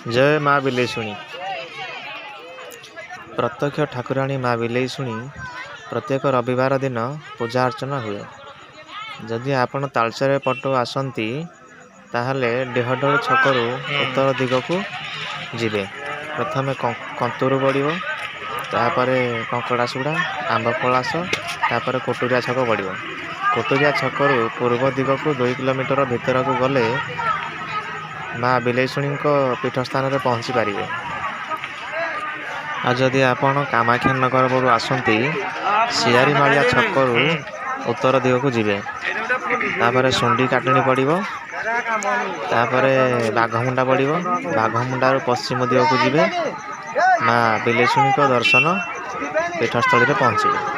जय माँ बिलेईशुणी। प्रत्यक्ष ठाकुराणी माँ बिलेईशुणी प्रत्येक रविवार दिन पूजा अर्चना हुए। जदि आपण तालचेर पटु आसती ताहले डेहडोल छकरू उत्तर दिग को जीवे। प्रथमे कंतूर पड़ो, तापर कंकड़ासुड़ा, आंब पलास, तापर कोटुरिया छक पड़ो। कोटुरिया छकरू पूर्व दिग को 2 किलोमीटर भितर को गले माँ बिलेईशुणी पीठस्थान में पहुँची पारे। आ जदि आपण कामाख्या नगर पटू आसती सियारीमालिया छकरू उत्तर दिग को जीवे। तापर सुंडी काटणी पड़ो, तापर बाघमुंडा पड़ो। बाघमुंडारू पश्चिम दिग को जीवे। माँ बिलेईशुणी दर्शन पीठस्थली में पहुँचे।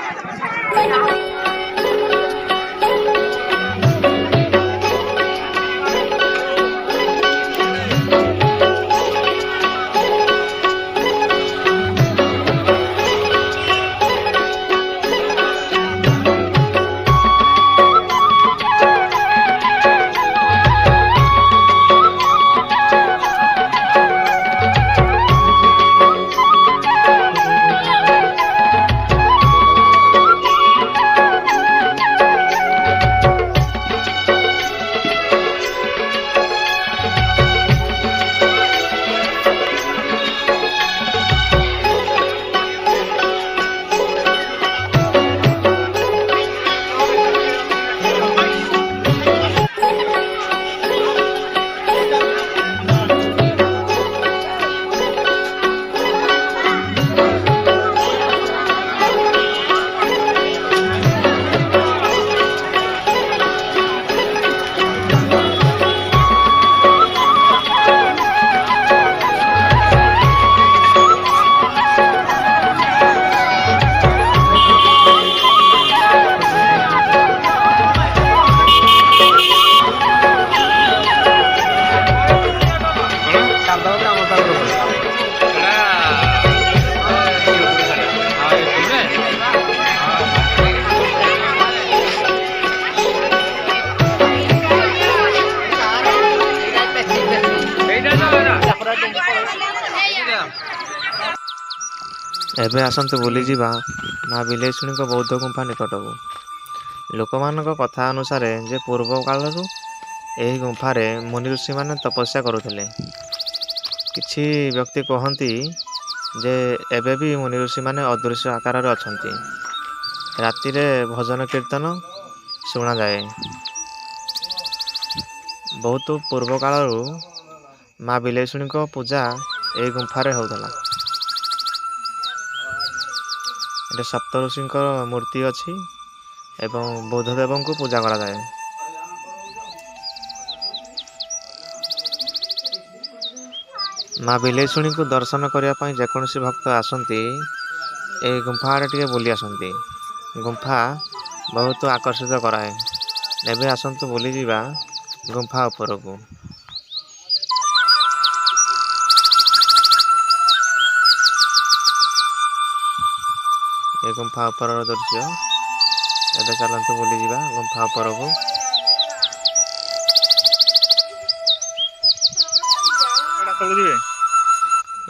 एबे आसंतु बुली जीवा माँ बिलेईशुणी बौद्ध गुंफा निकट को। लोक मान कथा अनुसार जे पूर्व कालरू यही गुंफारे मुनि ऋषि माने तपस्या करुथिले। किछि व्यक्ति कहती जे एबे भी मुनि ऋषि माने अदृश्य आकार रे अछंती। राति रे भजन कीर्तन शुणा जाए। बहुत पूर्व कालरू माँ बिलेईशुणी पूजा यही गुंफारे होउथला। एटे सप्त ऋषि मूर्ति अच्छी एवं बुद्धदेव को पूजा करा जाए। माँ बिलेईशुणी को दर्शन करने जेकोसी भक्त आसती ए गुंफा आड़े टे बुली आसती। गुंफा बहुत आकर्षित कराए। एबे आसतु बुली जीवा गुंफा ऊपर को। ये गुंफा ऊपर दृश्य। एबे चलतु बुली जीवा गुंफा ऊपर को।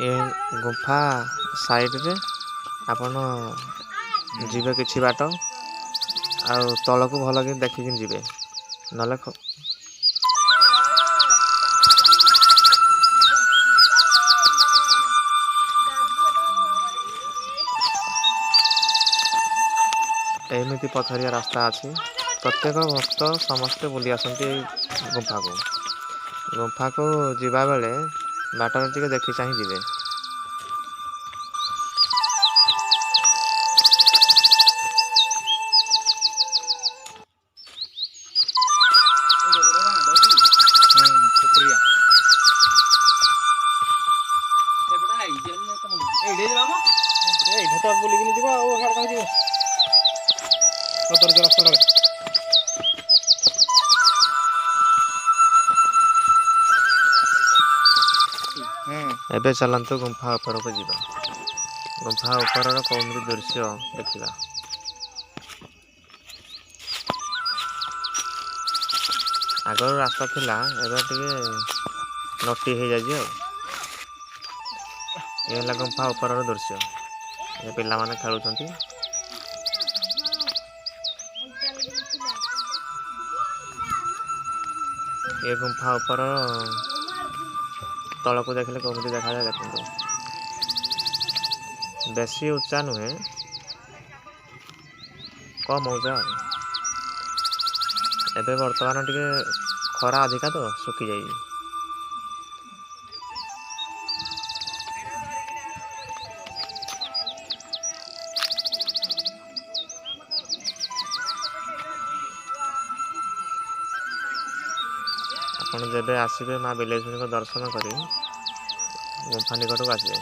ये गुंफा साइड रे आपण जीवे किछि बाट आ तल को भल कि देखिक जीवे नले एमती पथरिया रास्ता अच्छी। प्रत्येक भक्त समस्ते बुली आसती गुंफा को। गुंफा को जीवा बेले बाटर टिके देखी चाह जीवे। एबे चलतु गुंफा ऊपर को जीवा। गुंफा ऊपर कौन दृश्य देखा। आगर रास्ता थिला एबे टिके ନଟି ହେଇଯାଇଛି ଆଉ। ଏ ହେଲା ଗୁମ୍ଫା ଉପରର ଦୃଶ୍ୟ। ଏ ପିଲାମାନେ ଖେଳୁଛନ୍ତି। ଏ ଗୁମ୍ଫା ଉପର ତଳକୁ ଦେଖିଲେ କେମିତି ଦେଖାଯାଏ ଦେଖନ୍ତୁ। ବେଶୀ ଉଚ୍ଚା ନୁହେଁ, କମ୍ ଉଚ୍ଚା ଆଉ। ଏବେ ବର୍ତ୍ତମାନ ଟିକେ ଖରା ଅଧିକା ତ ଶୁଖିଯାଇଛି। ଆପଣ ଯେବେ ଆସିବେ ମା ବିଲେଇଶୁଣୀଙ୍କ ଦର୍ଶନ କରି ଗୁମ୍ଫା ନିକଟକୁ ଆସିବେ।